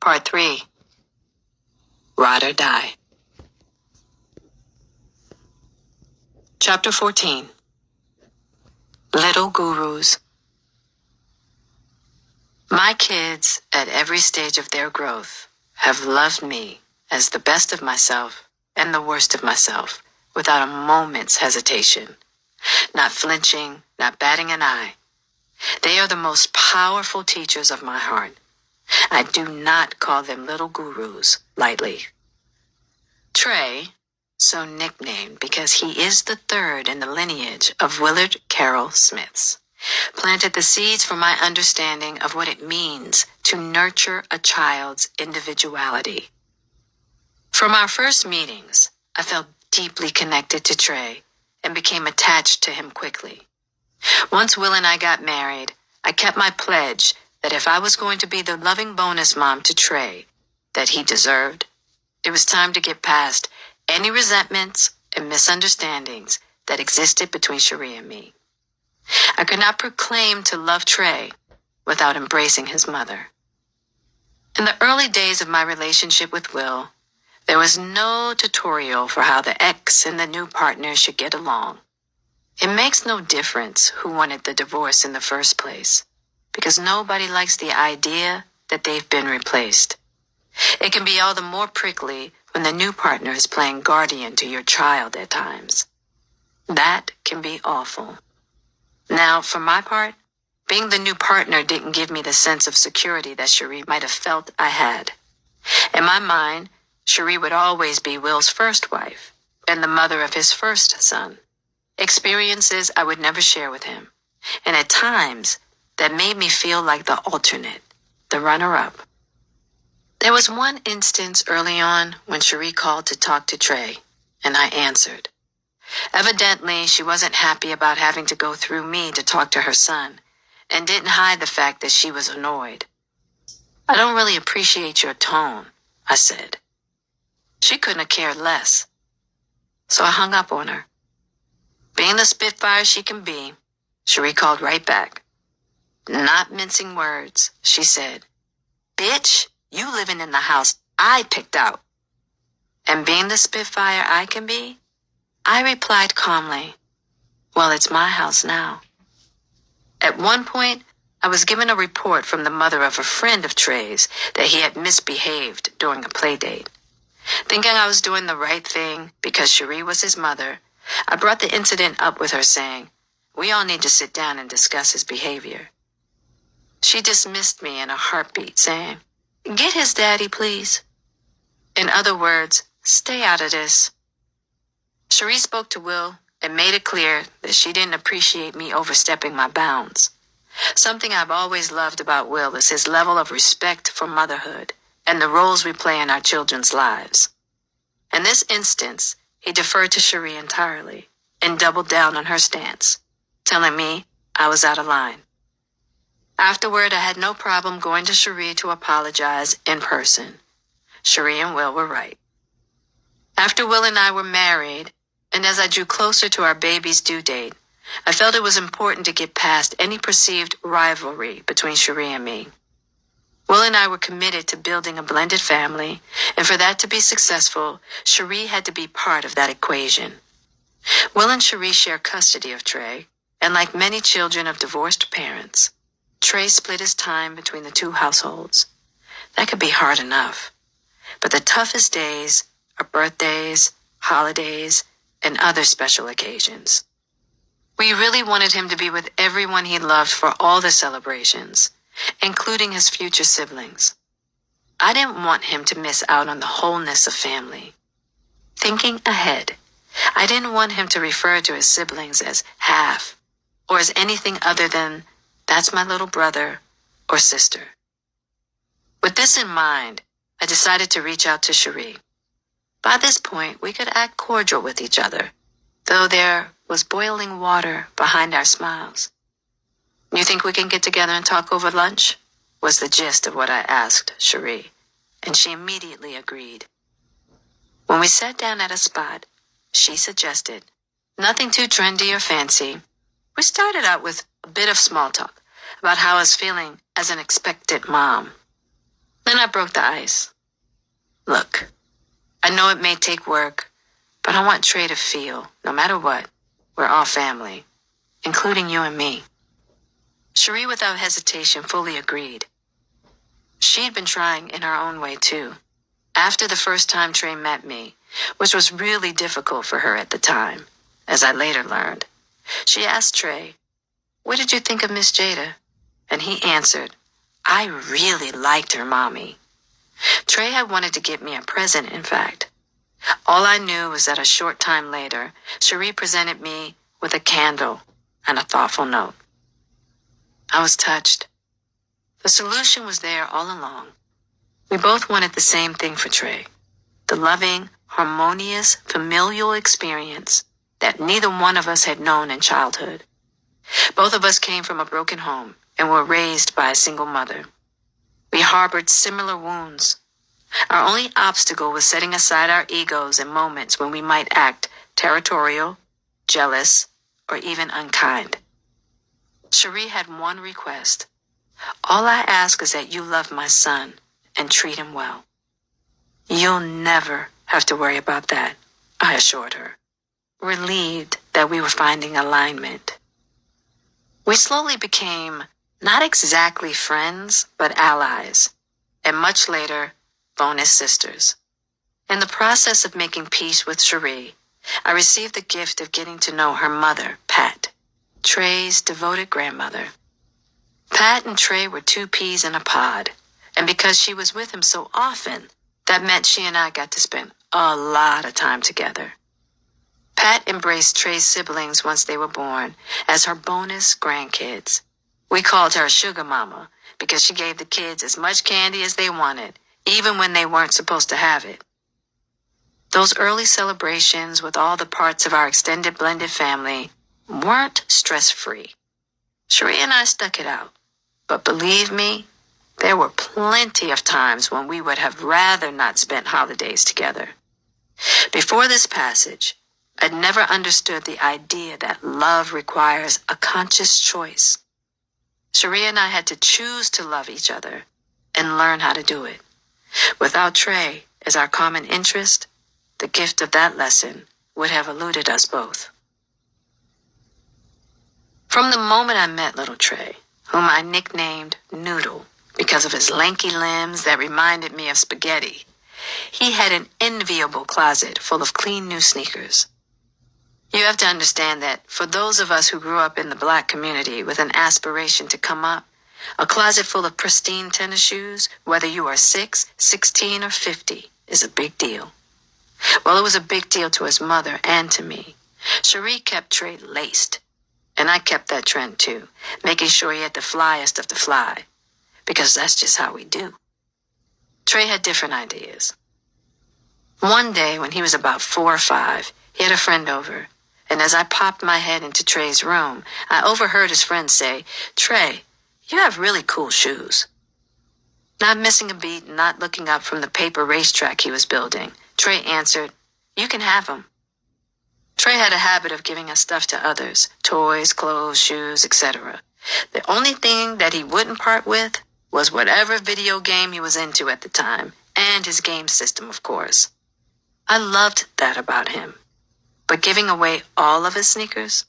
Part 3. Ride or Die. Chapter 14. Little Gurus. My kids, at every stage of their growth, have loved me as the best of myself and the worst of myself, without a moment's hesitation, not flinching, not batting an eye. They are the most powerful teachers of my heart. I do not call them little gurus lightly. Trey, so nicknamed because he is the third in the lineage of Willard Carroll Smiths, planted the seeds for my understanding of what it means to nurture a child's individuality. From our first meetings, I felt deeply connected to Trey and became attached to him quickly. Once Will and I got married, I kept my pledge that if I was going to be the loving bonus mom to Trey that he deserved, it was time to get past any resentments and misunderstandings that existed between Cherie and me. I could not proclaim to love Trey without embracing his mother. In the early days of my relationship with Will, there was no tutorial for how the ex and the new partner should get along. It makes no difference who wanted the divorce in the first place, because nobody likes the idea that they've been replaced. It can be all the more prickly when the new partner is playing guardian to your child at times. That can be awful. Now, for my part, being the new partner didn't give me the sense of security that Cherie might have felt I had. In my mind, Cherie would always be Will's first wife and the mother of his first son. Experiences I would never share with him. And at times, that made me feel like the alternate, the runner-up. There was one instance early on when Cherie called to talk to Trey, and I answered. Evidently, she wasn't happy about having to go through me to talk to her son, and didn't hide the fact that she was annoyed. "I don't really appreciate your tone," I said. She couldn't have cared less. So I hung up on her. Being the spitfire she can be, Cherie called right back. Not mincing words, she said, "Bitch, you living in the house I picked out." And being the spitfire I can be, I replied calmly, "Well, it's my house now." At one point, I was given a report from the mother of a friend of Trey's that he had misbehaved during a play date. Thinking I was doing the right thing because Cherie was his mother, I brought the incident up with her saying, "We all need to sit down and discuss his behavior." She dismissed me in a heartbeat, saying, "Get his daddy, please." In other words, stay out of this. Cherie spoke to Will and made it clear that she didn't appreciate me overstepping my bounds. Something I've always loved about Will is his level of respect for motherhood and the roles we play in our children's lives. In this instance, he deferred to Cherie entirely and doubled down on her stance, telling me I was out of line. Afterward, I had no problem going to Cherie to apologize in person. Cherie and Will were right. After Will and I were married, and as I drew closer to our baby's due date, I felt it was important to get past any perceived rivalry between Cherie and me. Will and I were committed to building a blended family, and for that to be successful, Cherie had to be part of that equation. Will and Cherie share custody of Trey, and like many children of divorced parents, Trey split his time between the two households. That could be hard enough. But the toughest days are birthdays, holidays, and other special occasions. We really wanted him to be with everyone he loved for all the celebrations, including his future siblings. I didn't want him to miss out on the wholeness of family. Thinking ahead, I didn't want him to refer to his siblings as half, or as anything other than, "That's my little brother or sister." With this in mind, I decided to reach out to Cherie. By this point, we could act cordial with each other, though there was boiling water behind our smiles. "You think we can get together and talk over lunch?" was the gist of what I asked Cherie, and she immediately agreed. When we sat down at a spot, she suggested, nothing too trendy or fancy. We started out with a bit of small talk about how I was feeling as an expectant mom. Then I broke the ice. Look, I know it may take work, but I want Trey to feel, no matter what, we're all family, including you and me. Cherie, without hesitation, fully agreed. She'd been trying in her own way, too. After the first time Trey met me, which was really difficult for her at the time, as I later learned, she asked Trey, "What did you think of Miss Jada?" And he answered, "I really liked her, Mommy." Trey had wanted to get me a present, in fact. All I knew was that a short time later, Cherie presented me with a candle and a thoughtful note. I was touched. The solution was there all along. We both wanted the same thing for Trey, the loving, harmonious, familial experience that neither one of us had known in childhood. Both of us came from a broken home and were raised by a single mother. We harbored similar wounds. Our only obstacle was setting aside our egos in moments when we might act territorial, jealous, or even unkind. Cherie had one request. "All I ask is that you love my son and treat him well." "You'll never have to worry about that," I assured her, relieved that we were finding alignment. We slowly became not exactly friends, but allies, and much later, bonus sisters. In the process of making peace with Cherie, I received the gift of getting to know her mother, Pat, Trey's devoted grandmother. Pat and Trey were two peas in a pod, and because she was with him so often, that meant she and I got to spend a lot of time together. Pat embraced Trey's siblings once they were born as her bonus grandkids. We called her Sugar Mama because she gave the kids as much candy as they wanted, even when they weren't supposed to have it. Those early celebrations with all the parts of our extended blended family weren't stress-free. Cherie and I stuck it out, but believe me, there were plenty of times when we would have rather not spent holidays together. Before this passage, I'd never understood the idea that love requires a conscious choice. Cherie and I had to choose to love each other and learn how to do it. Without Trey as our common interest, the gift of that lesson would have eluded us both. From the moment I met little Trey, whom I nicknamed Noodle because of his lanky limbs that reminded me of spaghetti, he had an enviable closet full of clean new sneakers. You have to understand that for those of us who grew up in the Black community with an aspiration to come up, a closet full of pristine tennis shoes, whether you are 6, 16, or 50, is a big deal. Well, it was a big deal to his mother and to me. Cherie kept Trey laced, and I kept that trend too, making sure he had the flyest of the fly, because that's just how we do. Trey had different ideas. One day when he was about 4 or 5, he had a friend over, and as I popped my head into Trey's room, I overheard his friend say, "Trey, you have really cool shoes." Not missing a beat and not looking up from the paper racetrack he was building, Trey answered, "You can have them." Trey had a habit of giving us stuff to others, toys, clothes, shoes, etc. The only thing that he wouldn't part with was whatever video game he was into at the time, and his game system, of course. I loved that about him. But giving away all of his sneakers?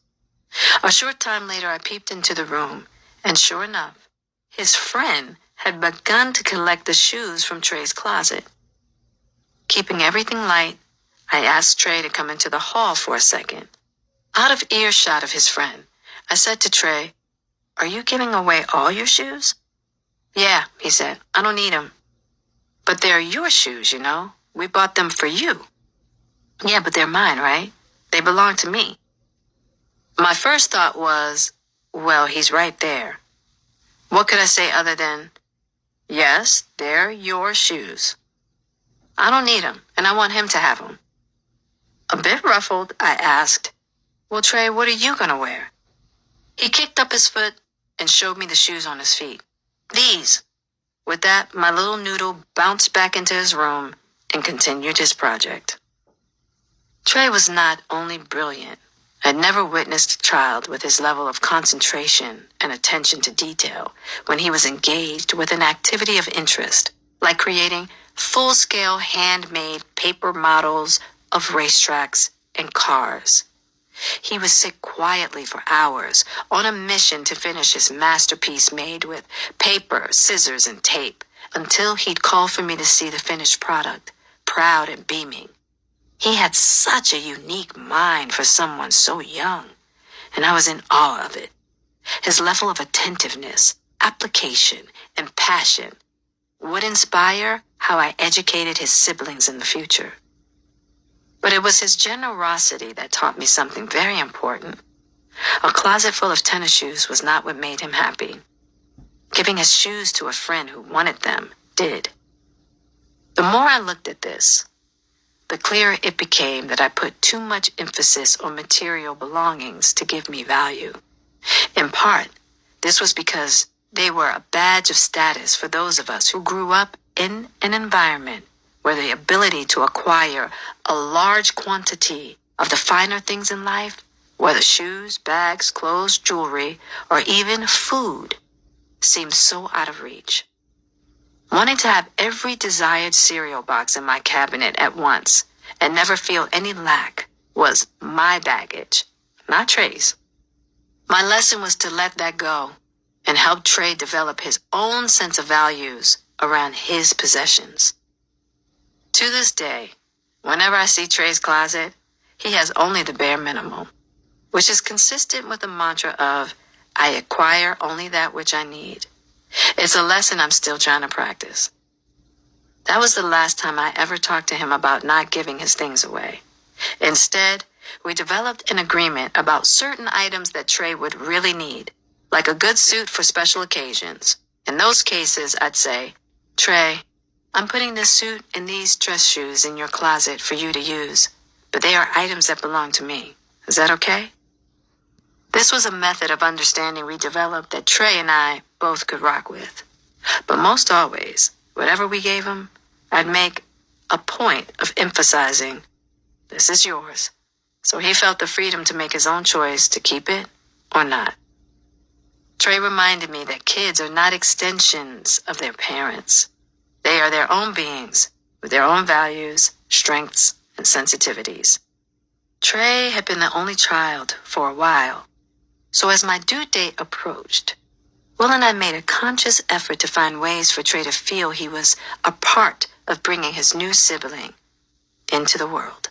A short time later, I peeped into the room, and sure enough, his friend had begun to collect the shoes from Trey's closet. Keeping everything light, I asked Trey to come into the hall for a second. Out of earshot of his friend, I said to Trey, "Are you giving away all your shoes?" "Yeah," he said, "I don't need them." "But they're your shoes, you know. We bought them for you." "Yeah, but they're mine, right? They belong to me." My first thought was, well, he's right there. What could I say other than, yes, they're your shoes. I don't need them, and I want him to have them. A bit ruffled, I asked, "Well, Trey, what are you going to wear?" He kicked up his foot and showed me the shoes on his feet. "These." With that, my little noodle bounced back into his room and continued his project. Trey was not only brilliant. I'd never witnessed a child with his level of concentration and attention to detail when he was engaged with an activity of interest, like creating full-scale handmade paper models of racetracks and cars. He would sit quietly for hours on a mission to finish his masterpiece made with paper, scissors, and tape until he'd call for me to see the finished product, proud and beaming. He had such a unique mind for someone so young, and I was in awe of it. His level of attentiveness, application, and passion would inspire how I educated his siblings in the future. But it was his generosity that taught me something very important. A closet full of tennis shoes was not what made him happy. Giving his shoes to a friend who wanted them did. The more I looked at this, the clearer it became that I put too much emphasis on material belongings to give me value. In part, this was because they were a badge of status for those of us who grew up in an environment where the ability to acquire a large quantity of the finer things in life, whether shoes, bags, clothes, jewelry, or even food, seemed so out of reach. Wanting to have every desired cereal box in my cabinet at once and never feel any lack was my baggage, not Trey's. My lesson was to let that go and help Trey develop his own sense of values around his possessions. To this day, whenever I see Trey's closet, he has only the bare minimum, which is consistent with the mantra of, I acquire only that which I need. It's a lesson I'm still trying to practice. That was the last time I ever talked to him about not giving his things away. Instead, we developed an agreement about certain items that Trey would really need, like a good suit for special occasions. In those cases, I'd say, Trey, I'm putting this suit and these dress shoes in your closet for you to use, but they are items that belong to me. Is that okay? This was a method of understanding we developed that Trey and I both could rock with. But most always, whatever we gave him, I'd make a point of emphasizing, this is yours. So he felt the freedom to make his own choice to keep it or not. Trey reminded me that kids are not extensions of their parents. They are their own beings with their own values, strengths, and sensitivities. Trey had been the only child for a while, so as my due date approached, Will and I made a conscious effort to find ways for Trey to feel he was a part of bringing his new sibling into the world.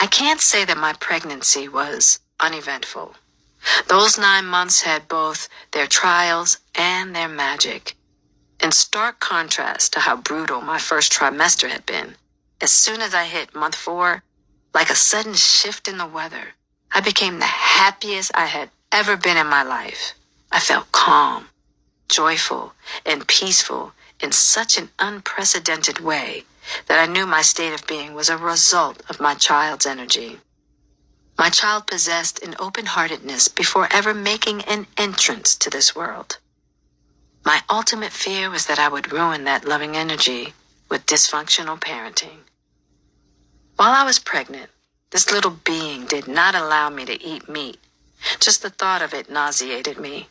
I can't say that my pregnancy was uneventful. Those 9 months had both their trials and their magic. In stark contrast to how brutal my first trimester had been, as soon as I hit month 4, like a sudden shift in the weather, I became the happiest I had ever been in my life. I felt calm, joyful, and peaceful in such an unprecedented way that I knew my state of being was a result of my child's energy. My child possessed an open-heartedness before ever making an entrance to this world. My ultimate fear was that I would ruin that loving energy with dysfunctional parenting. While I was pregnant, this little being did not allow me to eat meat. Just the thought of it nauseated me.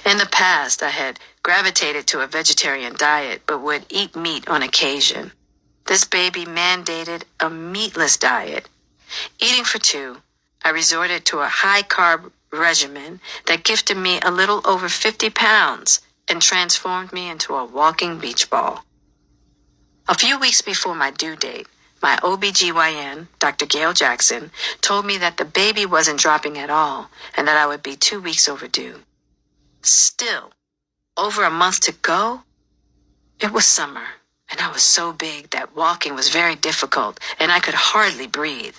In the past, I had gravitated to a vegetarian diet, but would eat meat on occasion. This baby mandated a meatless diet. Eating for 2, I resorted to a high-carb regimen that gifted me a little over 50 pounds and transformed me into a walking beach ball. A few weeks before my due date, my OBGYN, Dr. Gail Jackson, told me that the baby wasn't dropping at all and that I would be 2 weeks overdue. Still, over a month to go, it was summer, and I was so big that walking was very difficult and I could hardly breathe.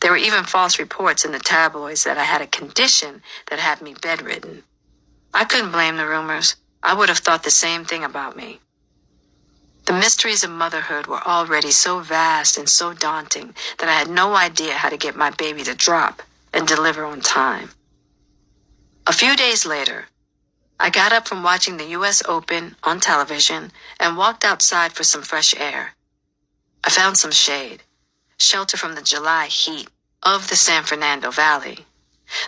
There were even false reports in the tabloids that I had a condition that had me bedridden. I couldn't blame the rumors. I would have thought the same thing about me. The mysteries of motherhood were already so vast and so daunting that I had no idea how to get my baby to drop and deliver on time. A few days later, I got up from watching the U.S. Open on television and walked outside for some fresh air. I found some shade, shelter from the July heat of the San Fernando Valley.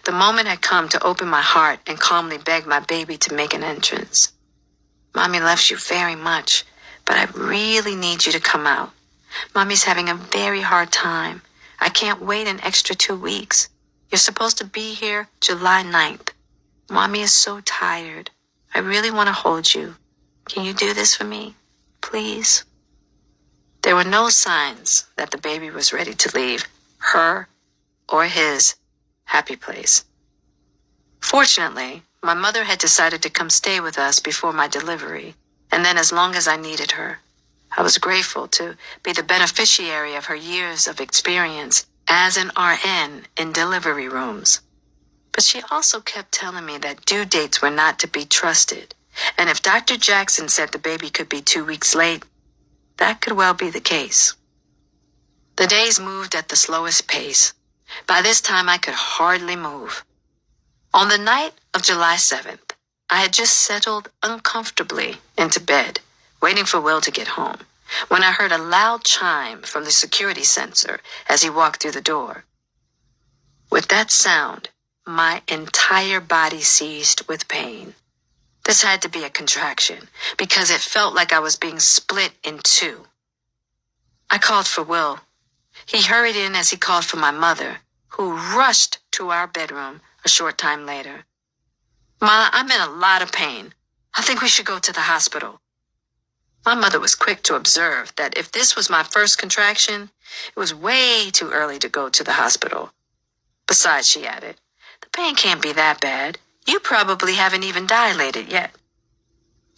The moment had come to open my heart and calmly beg my baby to make an entrance. Mommy loves you very much, but I really need you to come out. Mommy's having a very hard time. I can't wait an extra 2 weeks. You're supposed to be here July 9th. Mommy is so tired. I really want to hold you. Can you do this for me? Please? There were no signs that the baby was ready to leave her or his happy place. Fortunately, my mother had decided to come stay with us before my delivery, and then as long as I needed her. I was grateful to be the beneficiary of her years of experience as an RN in delivery rooms. But she also kept telling me that due dates were not to be trusted, and if Dr. Jackson said the baby could be 2 weeks late, that could well be the case. The days moved at the slowest pace. By this time, I could hardly move. On the night of July 7th, I had just settled uncomfortably into bed, waiting for Will to get home, when I heard a loud chime from the security sensor as he walked through the door. With that sound, my entire body seized with pain. This had to be a contraction, because it felt like I was being split in two. I called for Will. He hurried in as he called for my mother, who rushed to our bedroom a short time later. Ma, I'm in a lot of pain. I think we should go to the hospital. My mother was quick to observe that if this was my first contraction, it was way too early to go to the hospital. Besides, she added, the pain can't be that bad. You probably haven't even dilated yet.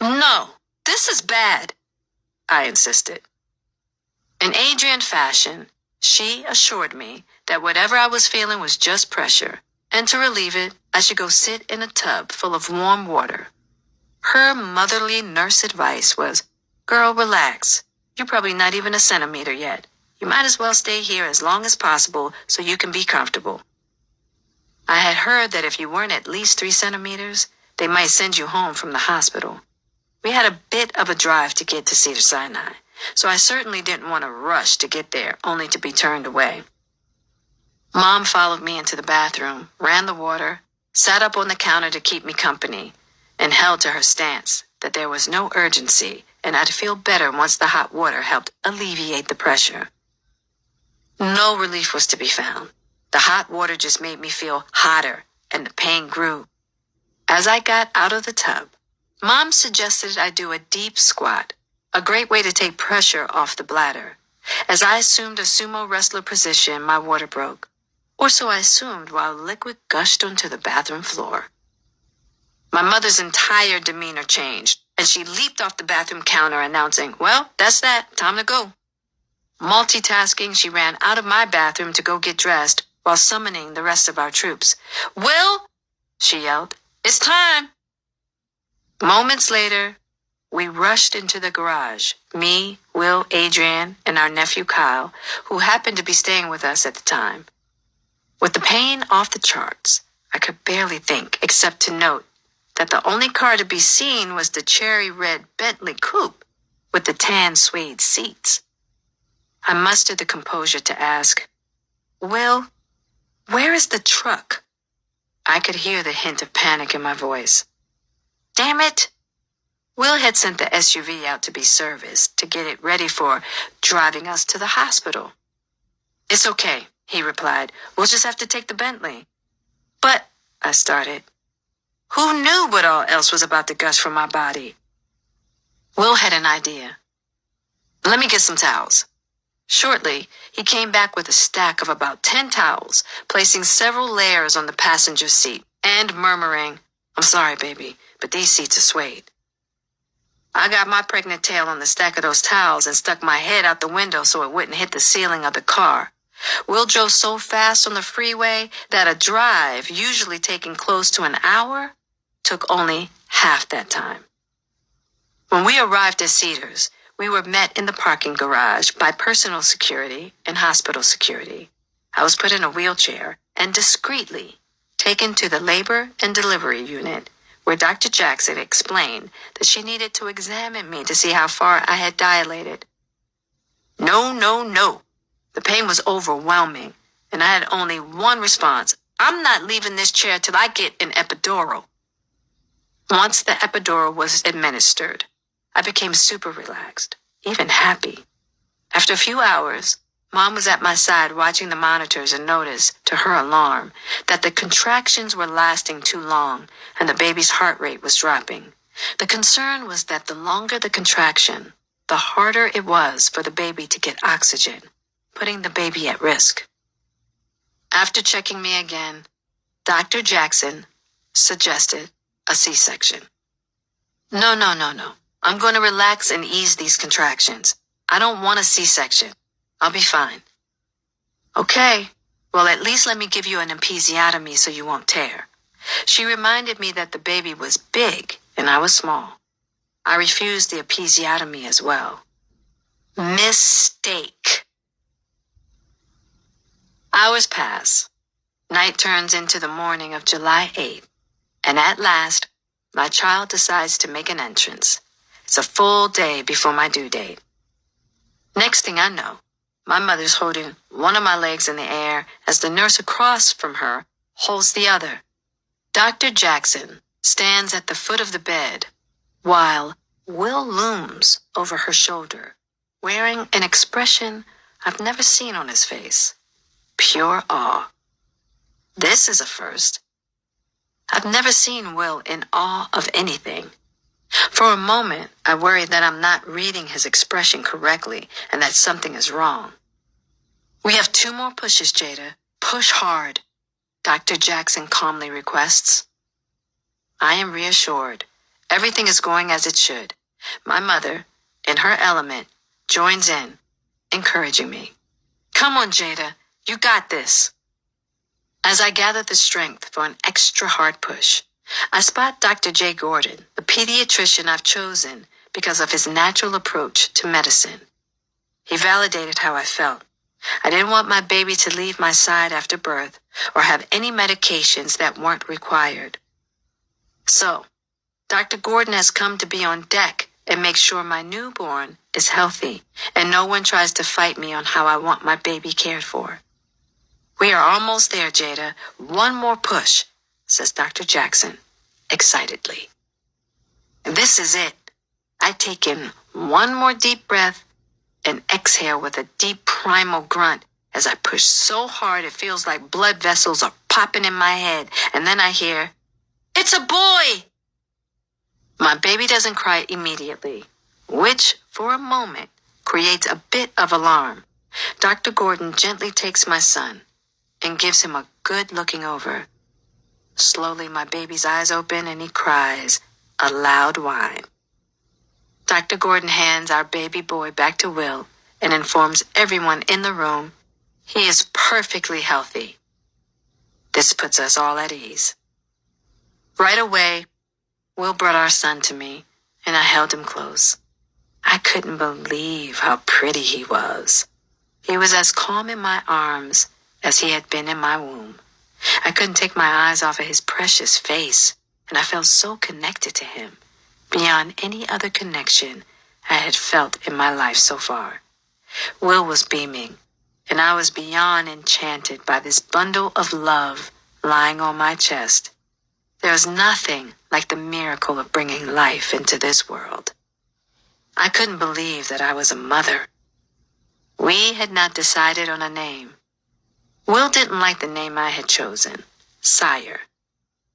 No, this is bad, I insisted. In Adrian fashion, she assured me that whatever I was feeling was just pressure, and to relieve it, I should go sit in a tub full of warm water. Her motherly nurse advice was, girl, relax. You're probably not even a centimeter yet. You might as well stay here as long as possible so you can be comfortable. I had heard that if you weren't at least 3 centimeters, they might send you home from the hospital. We had a bit of a drive to get to Cedars-Sinai, so I certainly didn't want to rush to get there only to be turned away. Mom followed me into the bathroom, ran the water, sat up on the counter to keep me company, and held to her stance that there was no urgency and I'd feel better once the hot water helped alleviate the pressure. No relief was to be found. The hot water just made me feel hotter, and the pain grew. As I got out of the tub, Mom suggested I do a deep squat, a great way to take pressure off the bladder. As I assumed a sumo wrestler position, my water broke. Or so I assumed while liquid gushed onto the bathroom floor. My mother's entire demeanor changed, and she leaped off the bathroom counter announcing, well, that's that, time to go. Multitasking, she ran out of my bathroom to go get dressed while summoning the rest of our troops. Will, she yelled, it's time. Moments later, we rushed into the garage, me, Will, Adrian, and our nephew Kyle, who happened to be staying with us at the time. With the pain off the charts, I could barely think except to note that the only car to be seen was the cherry red Bentley coupe with the tan suede seats. I mustered the composure to ask, Will, where is the truck? I could hear the hint of panic in my voice. Damn it! Will had sent the SUV out to be serviced to get it ready for driving us to the hospital. It's okay, he replied. We'll just have to take the Bentley. But, I started. Who knew what all else was about to gush from my body? Will had an idea. Let me get some towels. Shortly, he came back with a stack of about 10 towels, placing several layers on the passenger seat, and murmuring, I'm sorry, baby, but these seats are suede. I got my pregnant tail on the stack of those towels and stuck my head out the window so it wouldn't hit the ceiling of the car. Will drove so fast on the freeway that a drive, usually taking close to an hour, took only half that time. When we arrived at Cedars, we were met in the parking garage by personal security and hospital security. I was put in a wheelchair and discreetly taken to the labor and delivery unit, where Dr. Jackson explained that she needed to examine me to see how far I had dilated. No. The pain was overwhelming, and I had only one response. I'm not leaving this chair till I get an epidural. Once the epidural was administered, I became super relaxed, even happy. After a few hours, Mom was at my side watching the monitors and noticed, to her alarm, that the contractions were lasting too long and the baby's heart rate was dropping. The concern was that the longer the contraction, the harder it was for the baby to get oxygen, putting the baby at risk. After checking me again, Dr. Jackson suggested a C-section. No. I'm going to relax and ease these contractions. I don't want a C-section. I'll be fine. Okay, well, at least let me give you an episiotomy so you won't tear. She reminded me that the baby was big and I was small. I refused the episiotomy as well. Mistake. Hours pass. Night turns into the morning of July 8th, and at last, my child decides to make an entrance. It's a full day before my due date. Next thing I know, my mother's holding one of my legs in the air as the nurse across from her holds the other. Dr. Jackson stands at the foot of the bed, while Will looms over her shoulder, wearing an expression I've never seen on his face. Pure awe. This is a first. I've never seen Will in awe of anything. For a moment, I worry that I'm not reading his expression correctly and that something is wrong. We have 2 more pushes, Jada. Push hard, Dr. Jackson calmly requests. I am reassured. Everything is going as it should. My mother, in her element, joins in, encouraging me. Come on, Jada. You got this. As I gather the strength for an extra hard push, I spot Dr. J. Gordon, the pediatrician I've chosen because of his natural approach to medicine. He validated how I felt. I didn't want my baby to leave my side after birth or have any medications that weren't required. So, Dr. Gordon has come to be on deck and make sure my newborn is healthy and no one tries to fight me on how I want my baby cared for. We are almost there, Jada. 1 more push, says Dr. Jackson, excitedly. This is it. I take in 1 more deep breath and exhale with a deep primal grunt as I push so hard it feels like blood vessels are popping in my head, and then I hear, "It's a boy!" My baby doesn't cry immediately, which, for a moment, creates a bit of alarm. Dr. Gordon gently takes my son and gives him a good looking over. Slowly, my baby's eyes open and he cries a loud whine. Dr. Gordon hands our baby boy back to Will and informs everyone in the room he is perfectly healthy. This puts us all at ease. Right away, Will brought our son to me, and I held him close. I couldn't believe how pretty he was. He was as calm in my arms as he had been in my womb. I couldn't take my eyes off of his precious face, and I felt so connected to him, beyond any other connection I had felt in my life so far. Will was beaming, and I was beyond enchanted by this bundle of love lying on my chest. There is nothing like the miracle of bringing life into this world. I couldn't believe that I was a mother. We had not decided on a name. Will didn't like the name I had chosen, Sire.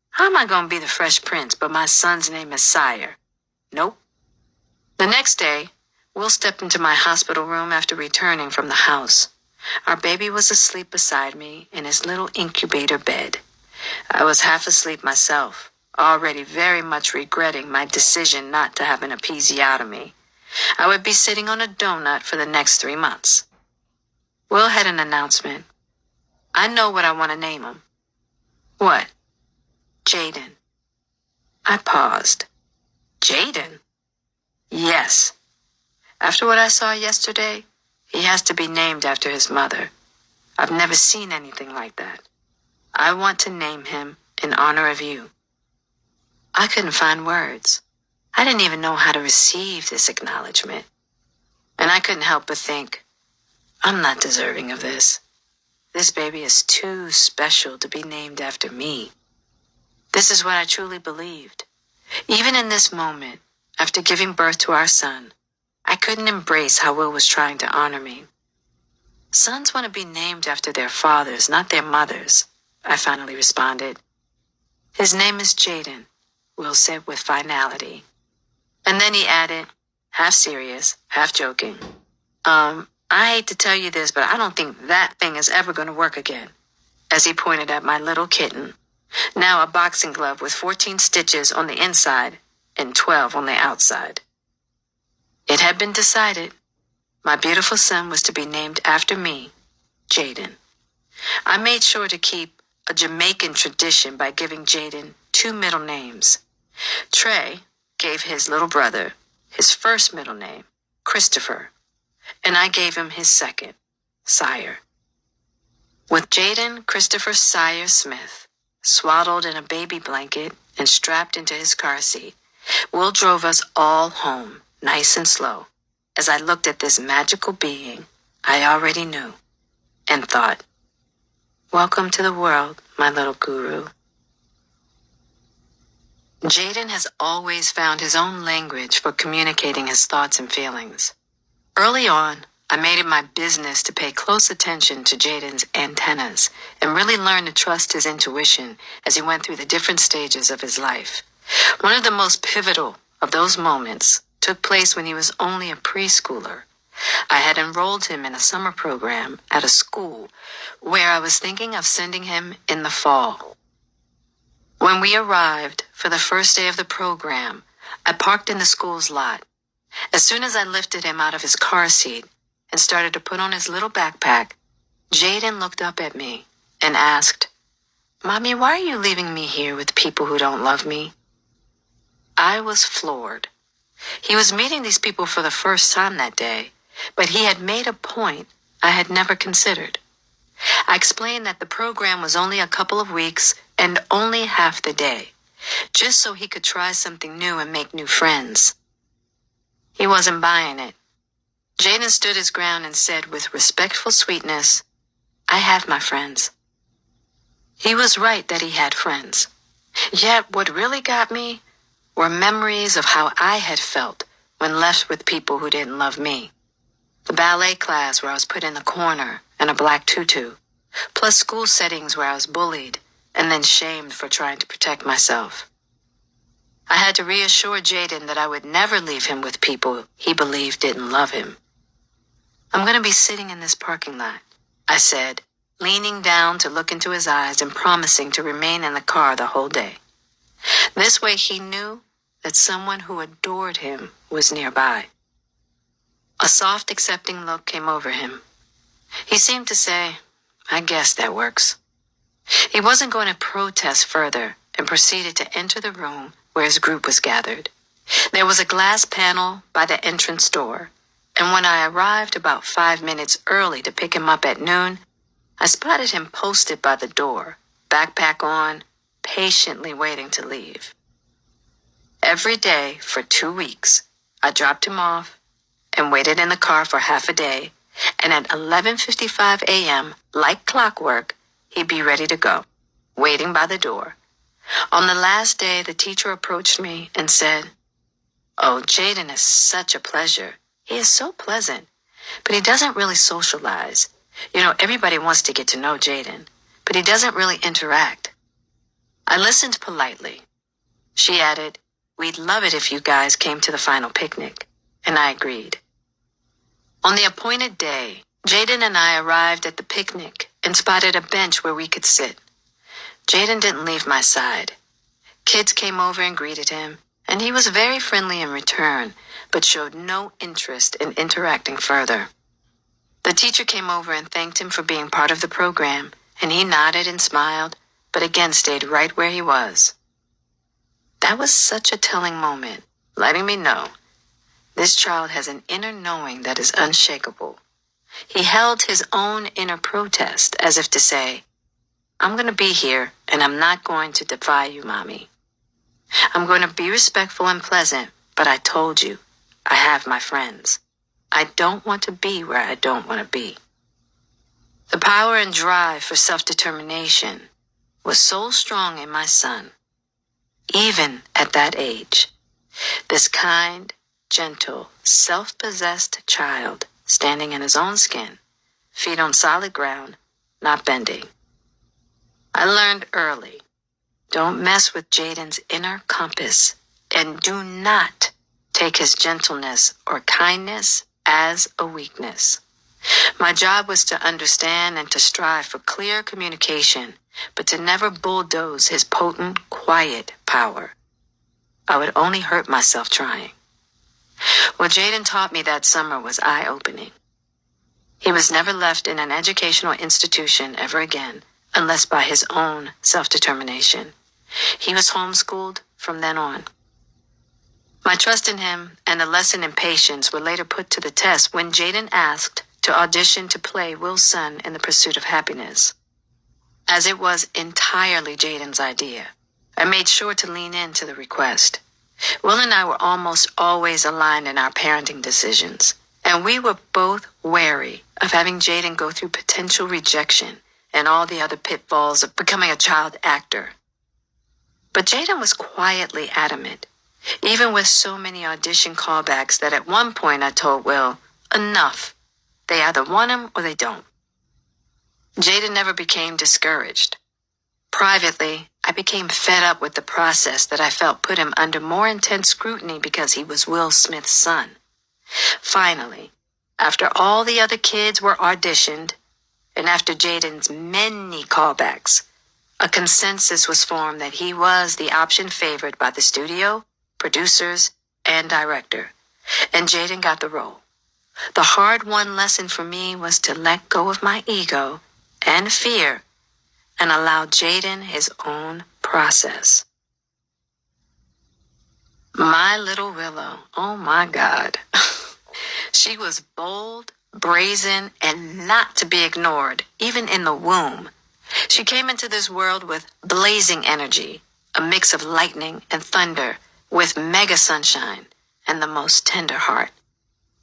How am I going to be the Fresh Prince, but my son's name is Sire? Nope. The next day, Will stepped into my hospital room after returning from the house. Our baby was asleep beside me in his little incubator bed. I was half asleep myself, already very much regretting my decision not to have an episiotomy. I would be sitting on a donut for the next 3 months. Will had an announcement. I know what I want to name him. What? Jaden. I paused. Jaden? Yes. After what I saw yesterday, he has to be named after his mother. I've never seen anything like that. I want to name him in honor of you. I couldn't find words. I didn't even know how to receive this acknowledgement. And I couldn't help but think, I'm not deserving of this. This baby is too special to be named after me. This is what I truly believed. Even in this moment, after giving birth to our son, I couldn't embrace how Will was trying to honor me. Sons want to be named after their fathers, not their mothers, I finally responded. His name is Jaden, Will said with finality. And then he added, half serious, half joking. I hate to tell you this, but I don't think that thing is ever going to work again, as he pointed at my little kitten, now a boxing glove with 14 stitches on the inside and 12 on the outside. It had been decided. My beautiful son was to be named after me, Jaden. I made sure to keep a Jamaican tradition by giving Jaden 2 middle names. Trey gave his little brother his first middle name, Christopher, and I gave him his second, Sire. With Jaden Christopher Sire Smith swaddled in a baby blanket and strapped into his car seat, Will drove us all home, nice and slow, as I looked at this magical being I already knew and thought, welcome to the world, my little guru. Jaden has always found his own language for communicating his thoughts and feelings. Early on, I made it my business to pay close attention to Jaden's antennas and really learn to trust his intuition as he went through the different stages of his life. One of the most pivotal of those moments took place when he was only a preschooler. I had enrolled him in a summer program at a school where I was thinking of sending him in the fall. When we arrived for the first day of the program, I parked in the school's lot. As soon as I lifted him out of his car seat and started to put on his little backpack, Jaden looked up at me and asked, Mommy, why are you leaving me here with people who don't love me? I was floored. He was meeting these people for the first time that day, but he had made a point I had never considered. I explained that the program was only a couple of weeks and only half the day, just so he could try something new and make new friends. He wasn't buying it. Jaden stood his ground and said with respectful sweetness, I have my friends. He was right that he had friends. Yet what really got me were memories of how I had felt when left with people who didn't love me. The ballet class where I was put in the corner in a black tutu, plus school settings where I was bullied and then shamed for trying to protect myself. I had to reassure Jaden that I would never leave him with people he believed didn't love him. I'm going to be sitting in this parking lot, I said, leaning down to look into his eyes and promising to remain in the car the whole day. This way he knew that someone who adored him was nearby. A soft, accepting look came over him. He seemed to say, I guess that works. He wasn't going to protest further and proceeded to enter the room where his group was gathered. There was a glass panel by the entrance door, and when I arrived about 5 minutes early to pick him up at noon, I spotted him posted by the door, backpack on, patiently waiting to leave. Every day for 2 weeks, I dropped him off and waited in the car for half a day, and at 11:55 a.m., like clockwork, he'd be ready to go, waiting by the door. On the last day, the teacher approached me and said, Oh, Jaden is such a pleasure. He is so pleasant, but he doesn't really socialize. Everybody wants to get to know Jaden, but he doesn't really interact. I listened politely. She added, We'd love it if you guys came to the final picnic, and I agreed. On the appointed day, Jaden and I arrived at the picnic and spotted a bench where we could sit. Jaden didn't leave my side. Kids came over and greeted him, and he was very friendly in return, but showed no interest in interacting further. The teacher came over and thanked him for being part of the program, and he nodded and smiled, but again stayed right where he was. That was such a telling moment, letting me know this child has an inner knowing that is unshakable. He held his own inner protest as if to say, I'm going to be here, and I'm not going to defy you, Mommy. I'm going to be respectful and pleasant, but I told you, I have my friends. I don't want to be where I don't want to be. The power and drive for self-determination was so strong in my son, even at that age. This kind, gentle, self-possessed child standing in his own skin, feet on solid ground, not bending. I learned early, don't mess with Jaden's inner compass, and do not take his gentleness or kindness as a weakness. My job was to understand and to strive for clear communication, but to never bulldoze his potent, quiet power. I would only hurt myself trying. What Jaden taught me that summer was eye-opening. He was never left in an educational institution ever again, unless by his own self-determination. He was homeschooled from then on. My trust in him and a lesson in patience were later put to the test when Jaden asked to audition to play Will's son in The Pursuit of Happiness. As it was entirely Jaden's idea, I made sure to lean into the request. Will and I were almost always aligned in our parenting decisions, and we were both wary of having Jaden go through potential rejection and all the other pitfalls of becoming a child actor. But Jaden was quietly adamant, even with so many audition callbacks that at one point I told Will, enough. They either want him or they don't. Jaden never became discouraged. Privately, I became fed up with the process that I felt put him under more intense scrutiny because he was Will Smith's son. Finally, after all the other kids were auditioned, and after Jaden's many callbacks, a consensus was formed that he was the option favored by the studio, producers, and director, and Jaden got the role. The hard-won lesson for me was to let go of my ego and fear and allow Jaden his own process. My little Willow, oh my God. She was bold, brazen, and not to be ignored, even in the womb. She came into this world with blazing energy, a mix of lightning and thunder, with mega sunshine and the most tender heart.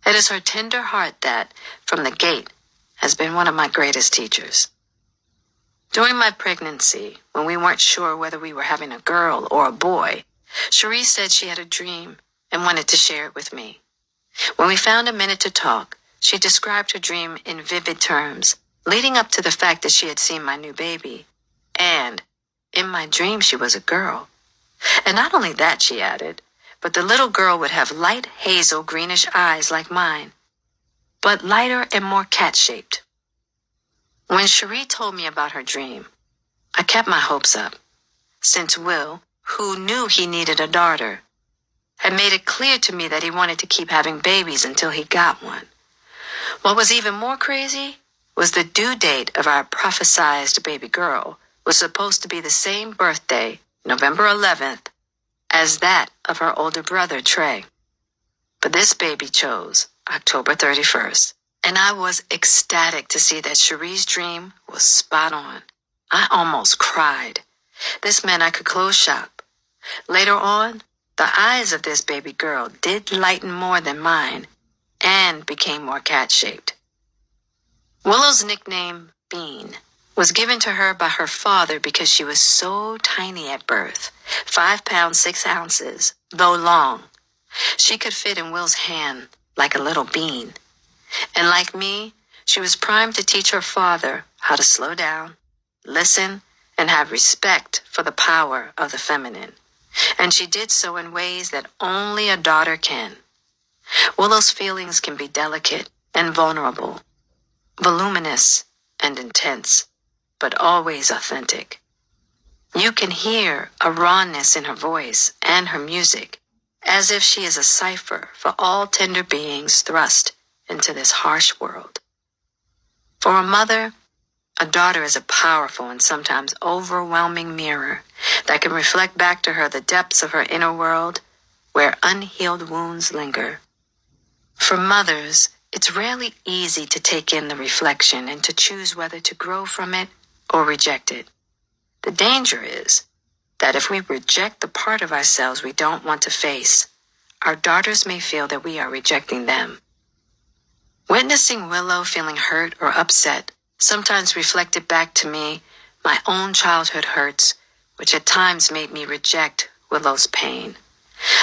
It is her tender heart that, from the gate, has been one of my greatest teachers. During my pregnancy, when we weren't sure whether we were having a girl or a boy, Cherie said she had a dream and wanted to share it with me. When we found a minute to talk, she described her dream in vivid terms, leading up to the fact that she had seen my new baby. And in my dream, she was a girl. And not only that, she added, but the little girl would have light hazel greenish eyes like mine, but lighter and more cat-shaped. When Cherie told me about her dream, I kept my hopes up, since Will, who knew he needed a daughter, had made it clear to me that he wanted to keep having babies until he got one. What was even more crazy was the due date of our prophesized baby girl was supposed to be the same birthday, November 11th, as that of her older brother, Trey. But this baby chose October 31st, and I was ecstatic to see that Cherie's dream was spot on. I almost cried. This meant I could close shop. Later on, the eyes of this baby girl did lighten more than mine and became more cat-shaped. Willow's nickname, Bean, was given to her by her father because she was so tiny at birth, 5 pounds 6 ounces, though long. She could fit in Will's hand like a little bean. And like me, she was primed to teach her father how to slow down, listen, and have respect for the power of the feminine. And she did so in ways that only a daughter can. Willow's feelings can be delicate and vulnerable, voluminous and intense, but always authentic. You can hear a rawness in her voice and her music, as if she is a cipher for all tender beings thrust into this harsh world. For a mother, a daughter is a powerful and sometimes overwhelming mirror that can reflect back to her the depths of her inner world where unhealed wounds linger. For mothers, it's rarely easy to take in the reflection and to choose whether to grow from it or reject it. The danger is that if we reject the part of ourselves we don't want to face, our daughters may feel that we are rejecting them. Witnessing Willow feeling hurt or upset sometimes reflected back to me my own childhood hurts, which at times made me reject Willow's pain.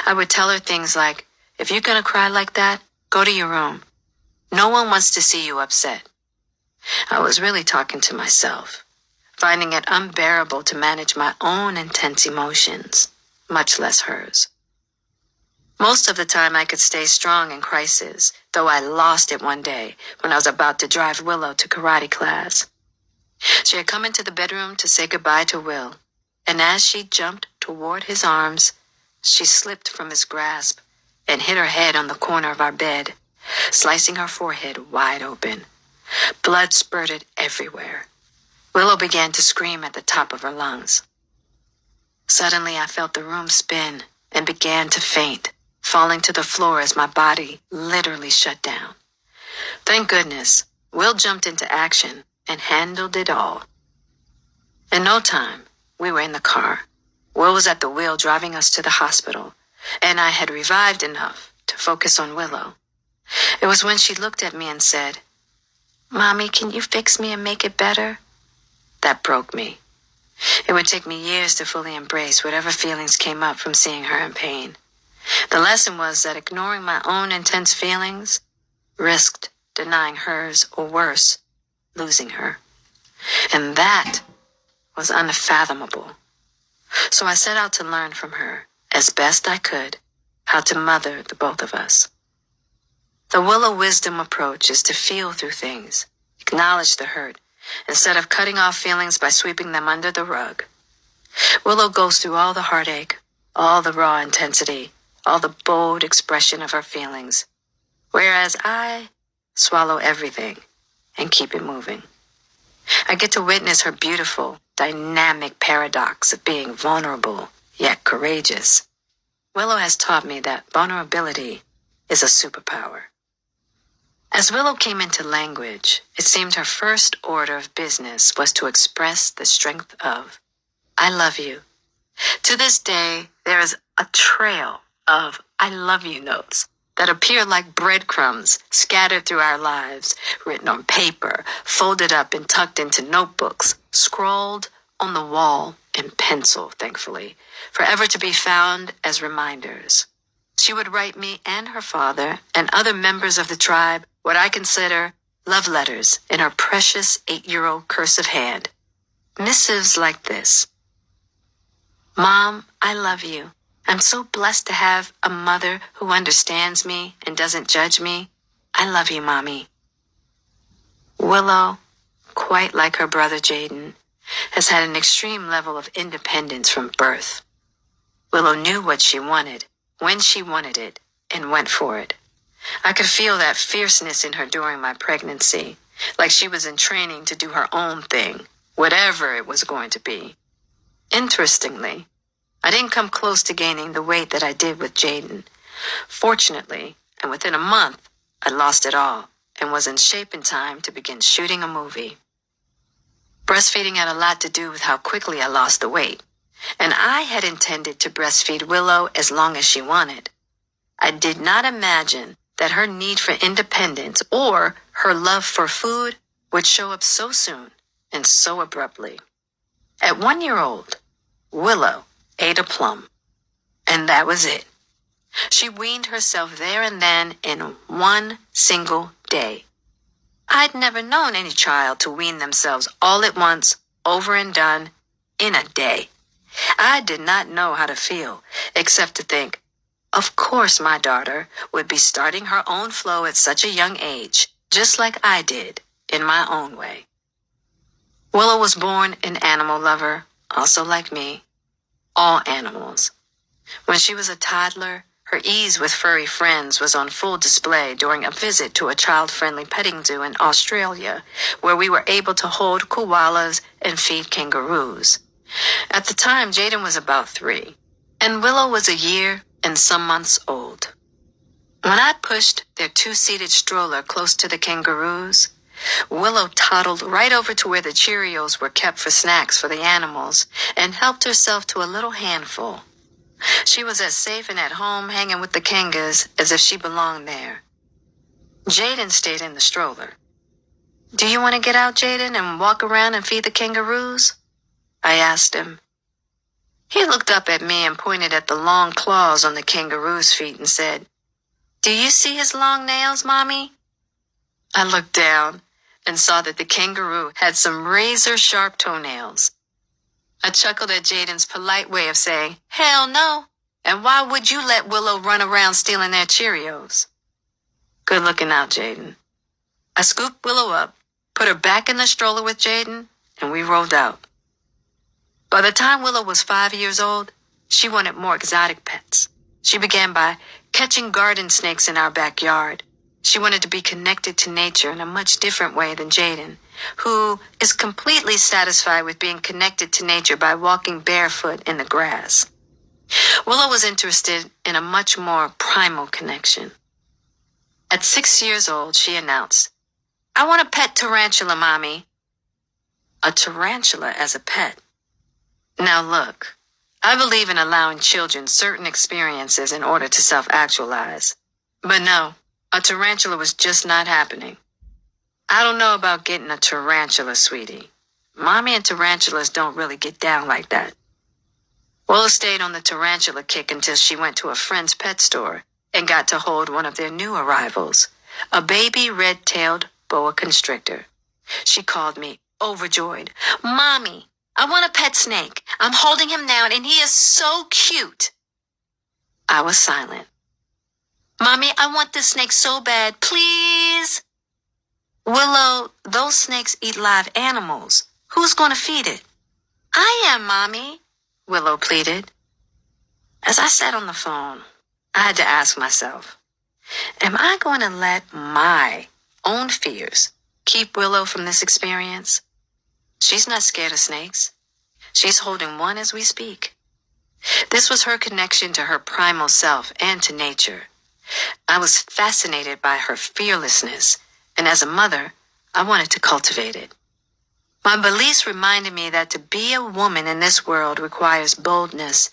I would tell her things like, if you're gonna cry like that, go to your room. No one wants to see you upset. I was really talking to myself, finding it unbearable to manage my own intense emotions, much less hers. Most of the time I could stay strong in crisis, though I lost it one day when I was about to drive Willow to karate class. She had come into the bedroom to say goodbye to Will, and as she jumped toward his arms, she slipped from his grasp and hit her head on the corner of our bed, slicing her forehead wide open. Blood spurted everywhere. Willow began to scream at the top of her lungs. Suddenly I felt the room spin and began to faint, falling to the floor as my body literally shut down. Thank goodness, Will jumped into action and handled it all. In no time, we were in the car. Will was at the wheel driving us to the hospital, and I had revived enough to focus on Willow. It was when she looked at me and said, "Mommy, can you fix me and make it better?" That broke me. It would take me years to fully embrace whatever feelings came up from seeing her in pain. The lesson was that ignoring my own intense feelings risked denying hers, or worse, losing her. And that was unfathomable. So I set out to learn from her, as best I could, how to mother the both of us. The Willow wisdom approach is to feel through things, acknowledge the hurt, instead of cutting off feelings by sweeping them under the rug. Willow goes through all the heartache, all the raw intensity, all the bold expression of her feelings, whereas I swallow everything and keep it moving. I get to witness her beautiful, dynamic paradox of being vulnerable, yet courageous. Willow has taught me that vulnerability is a superpower. As Willow came into language, it seemed her first order of business was to express the strength of, "I love you." To this day, there is a trail of "I love you" notes that appear like breadcrumbs scattered through our lives, written on paper, folded up and tucked into notebooks, scrawled on the wall in pencil, thankfully, forever to be found as reminders. She would write me and her father and other members of the tribe what I consider love letters in her precious 8-year-old cursive hand. Missives like this: "Mom, I love you. I'm so blessed to have a mother who understands me and doesn't judge me. I love you, Mommy." Willow, quite like her brother Jaden, has had an extreme level of independence from birth. Willow knew what she wanted, when she wanted it, and went for it. I could feel that fierceness in her during my pregnancy, like she was in training to do her own thing, whatever it was going to be. Interestingly, I didn't come close to gaining the weight that I did with Jaden. Fortunately, and within a month, I lost it all and was in shape in time to begin shooting a movie. Breastfeeding had a lot to do with how quickly I lost the weight, and I had intended to breastfeed Willow as long as she wanted. I did not imagine that her need for independence or her love for food would show up so soon and so abruptly. At 1 year old, Willow ate a plum, and that was it. She weaned herself there and then in one single day. I'd never known any child to wean themselves all at once, over and done, in a day. I did not know how to feel, except to think, of course my daughter would be starting her own flow at such a young age, just like I did, in my own way. Willow was born an animal lover, also like me. All animals. When she was a toddler, her ease with furry friends was on full display during a visit to a child-friendly petting zoo in Australia, where we were able to hold koalas and feed kangaroos. At the time, Jaden was about 3, and Willow was a year and some months old. When I pushed their 2-seated stroller close to the kangaroos, Willow toddled right over to where the Cheerios were kept for snacks for the animals and helped herself to a little handful. She was as safe and at home hanging with the kangas as if she belonged there. Jaden stayed in the stroller. "Do you want to get out, Jaden, and walk around and feed the kangaroos?" I asked him. He looked up at me and pointed at the long claws on the kangaroo's feet and said, "Do you see his long nails, Mommy?" I looked down and saw that the kangaroo had some razor-sharp toenails. I chuckled at Jaden's polite way of saying, "Hell no, and why would you let Willow run around stealing their Cheerios?" Good looking out, Jaden. I scooped Willow up, put her back in the stroller with Jaden, and we rolled out. By the time Willow was 5 years old, she wanted more exotic pets. She began by catching garden snakes in our backyard. She wanted to be connected to nature in a much different way than Jaden, who is completely satisfied with being connected to nature by walking barefoot in the grass. Willow was interested in a much more primal connection. At 6 years old, she announced, "I want a pet tarantula, Mommy." A tarantula as a pet. Now look, I believe in allowing children certain experiences in order to self-actualize. But no, a tarantula was just not happening. I don't know about getting a tarantula, sweetie. Mommy and tarantulas don't really get down like that. Willow stayed on the tarantula kick until she went to a friend's pet store and got to hold one of their new arrivals, a baby red-tailed boa constrictor. She called me, overjoyed, "Mommy, I want a pet snake. I'm holding him now and he is so cute." I was silent. "Mommy, I want this snake so bad, please." "Willow, those snakes eat live animals. Who's going to feed it?" "I am, Mommy," Willow pleaded. As I sat on the phone, I had to ask myself, am I going to let my own fears keep Willow from this experience? She's not scared of snakes. She's holding one as we speak. This was her connection to her primal self and to nature. I was fascinated by her fearlessness, and as a mother, I wanted to cultivate it. My beliefs reminded me that to be a woman in this world requires boldness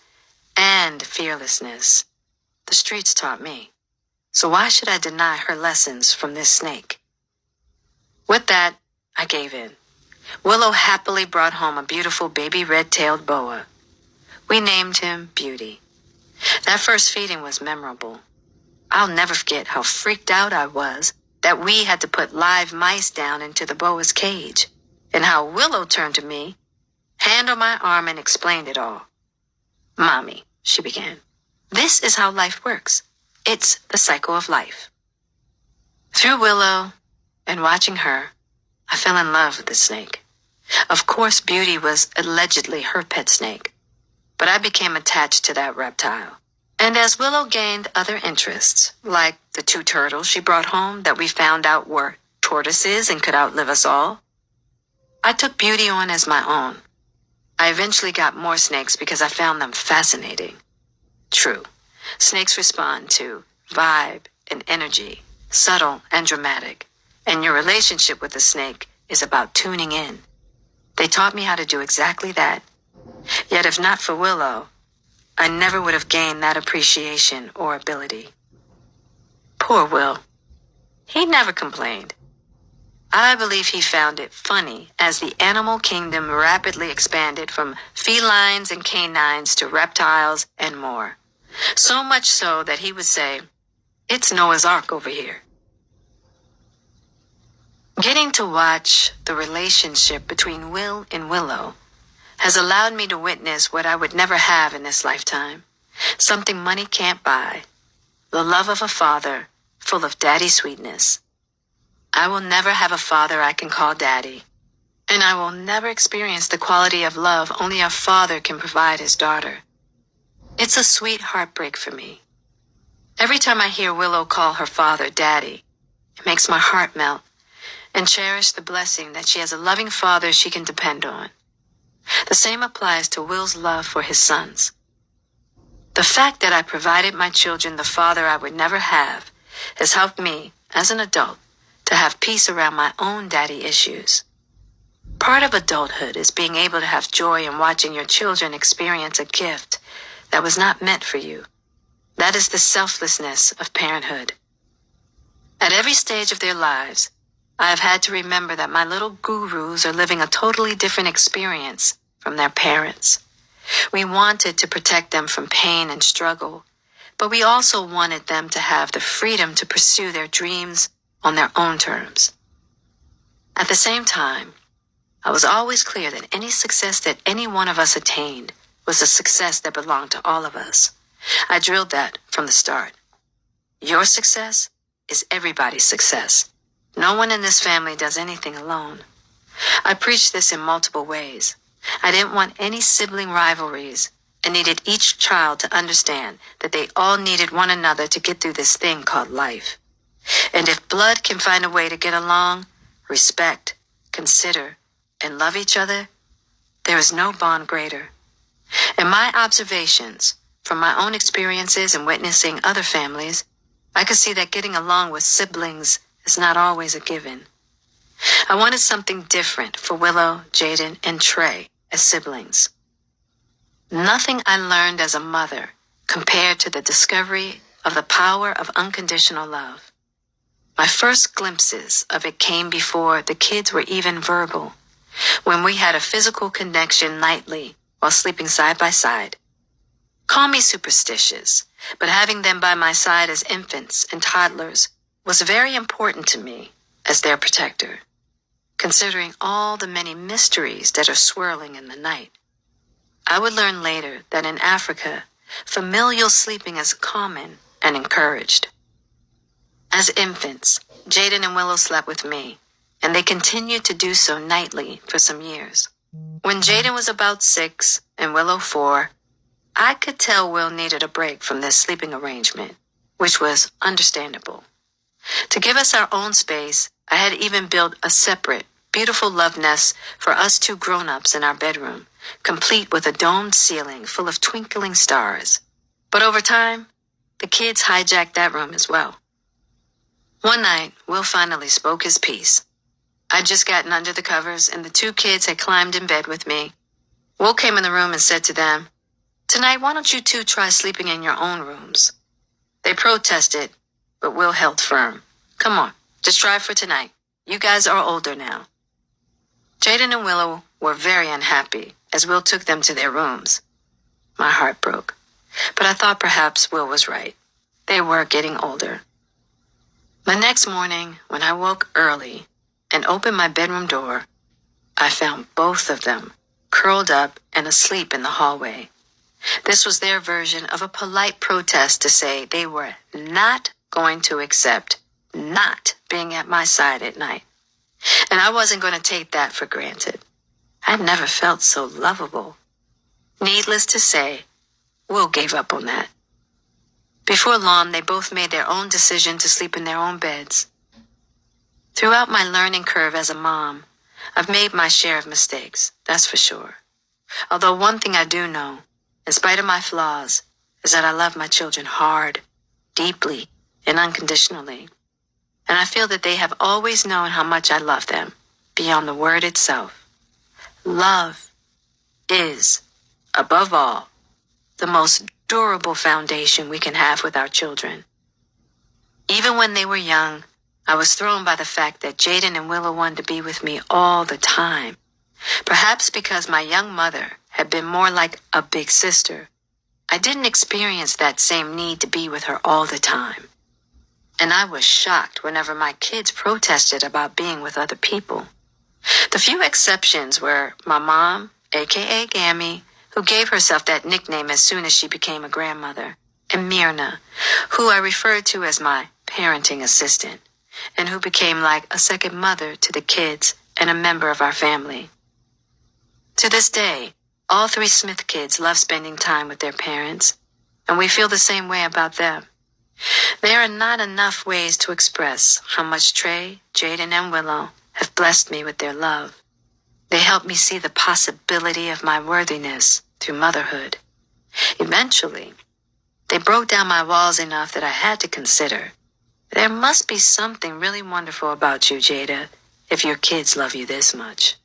and fearlessness. The streets taught me. So why should I deny her lessons from this snake? With that, I gave in. Willow happily brought home a beautiful baby red-tailed boa. We named him Beauty. That first feeding was memorable. I'll never forget how freaked out I was that we had to put live mice down into the boa's cage, and how Willow turned to me, hand on my arm, and explained it all. "Mommy," she began, "this is how life works. It's the cycle of life." Through Willow and watching her, I fell in love with the snake. Of course, Beauty was allegedly her pet snake, but I became attached to that reptile. And as Willow gained other interests, like the 2 turtles she brought home that we found out were tortoises and could outlive us all, I took Beauty on as my own. I eventually got more snakes because I found them fascinating. True, snakes respond to vibe and energy, subtle and dramatic, and your relationship with the snake is about tuning in. They taught me how to do exactly that. Yet if not for Willow, I never would have gained that appreciation or ability. Poor Will. He never complained. I believe he found it funny as the animal kingdom rapidly expanded from felines and canines to reptiles and more. So much so that he would say, "It's Noah's Ark over here." Getting to watch the relationship between Will and Willow has allowed me to witness what I would never have in this lifetime, something money can't buy, the love of a father full of daddy sweetness. I will never have a father I can call daddy, and I will never experience the quality of love only a father can provide his daughter. It's a sweet heartbreak for me. Every time I hear Willow call her father daddy, it makes my heart melt and cherish the blessing that she has a loving father she can depend on. The same applies to Will's love for his sons. The fact that I provided my children the father I would never have has helped me, as an adult, to have peace around my own daddy issues. Part of adulthood is being able to have joy in watching your children experience a gift that was not meant for you. That is the selflessness of parenthood. At every stage of their lives, I have had to remember that my little gurus are living a totally different experience from their parents. We wanted to protect them from pain and struggle, but we also wanted them to have the freedom to pursue their dreams on their own terms. At the same time, I was always clear that any success that any one of us attained was a success that belonged to all of us. I drilled that from the start. Your success is everybody's success. No one in this family does anything alone. I preached this in multiple ways. I didn't want any sibling rivalries and needed each child to understand that they all needed one another to get through this thing called life. And if blood can find a way to get along, respect, consider, and love each other, there is no bond greater. In my observations, from my own experiences and witnessing other families, I could see that getting along with siblings is not always a given. I wanted something different for Willow, Jaden, and Trey as siblings. Nothing I learned as a mother compared to the discovery of the power of unconditional love. My first glimpses of it came before the kids were even verbal, when we had a physical connection nightly while sleeping side by side. Call me superstitious, but having them by my side as infants and toddlers was very important to me as their protector, considering all the many mysteries that are swirling in the night. I would learn later that in Africa, familial sleeping is common and encouraged. As infants, Jaden and Willow slept with me, and they continued to do so nightly for some years. When Jaden was about 6 and Willow 4, I could tell Will needed a break from this sleeping arrangement, which was understandable. To give us our own space, I had even built a separate, beautiful love nest for us 2 grown-ups in our bedroom, complete with a domed ceiling full of twinkling stars. But over time, the kids hijacked that room as well. One night, Will finally spoke his piece. I'd just gotten under the covers, and the 2 kids had climbed in bed with me. Will came in the room and said to them, "Tonight, why don't you 2 try sleeping in your own rooms?" They protested, but Will held firm. "Come on, just try for tonight. You guys are older now." Jaden and Willow were very unhappy as Will took them to their rooms. My heart broke, but I thought perhaps Will was right. They were getting older. The next morning, when I woke early and opened my bedroom door, I found both of them curled up and asleep in the hallway. This was their version of a polite protest to say they were not going to accept not being at my side at night. And I wasn't going to take that for granted. I'd never felt so lovable. Needless to say, Will gave up on that. Before long, they both made their own decision to sleep in their own beds. Throughout my learning curve as a mom, I've made my share of mistakes, that's for sure. Although one thing I do know, in spite of my flaws, is that I love my children hard, deeply, and unconditionally. And I feel that they have always known how much I love them, beyond the word itself. Love is, above all, the most durable foundation we can have with our children. Even when they were young, I was thrown by the fact that Jaden and Willow wanted to be with me all the time. Perhaps because my young mother had been more like a big sister, I didn't experience that same need to be with her all the time. And I was shocked whenever my kids protested about being with other people. The few exceptions were my mom, aka Gammy, who gave herself that nickname as soon as she became a grandmother, and Myrna, who I referred to as my parenting assistant, and who became like a second mother to the kids and a member of our family. To this day, all 3 Smith kids love spending time with their parents, and we feel the same way about them. There are not enough ways to express how much Trey, Jaden, and Willow have blessed me with their love. They helped me see the possibility of my worthiness through motherhood. Eventually, they broke down my walls enough that I had to consider, there must be something really wonderful about you, Jada, if your kids love you this much.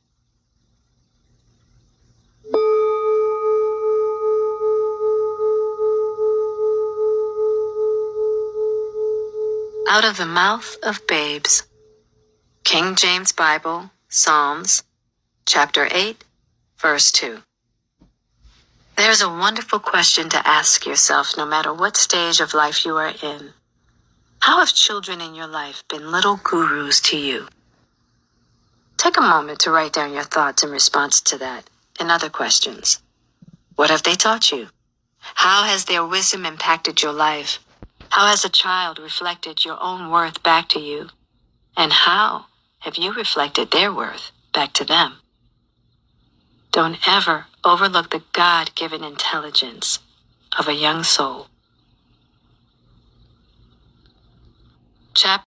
Out of the Mouth of Babes. King James Bible, Psalms, chapter 8, verse 2. There's a wonderful question to ask yourself no matter what stage of life you are in. How have children in your life been little gurus to you? Take a moment to write down your thoughts in response to that and other questions. What have they taught you? How has their wisdom impacted your life? How has a child reflected your own worth back to you? And how have you reflected their worth back to them? Don't ever overlook the God-given intelligence of a young soul. Chapter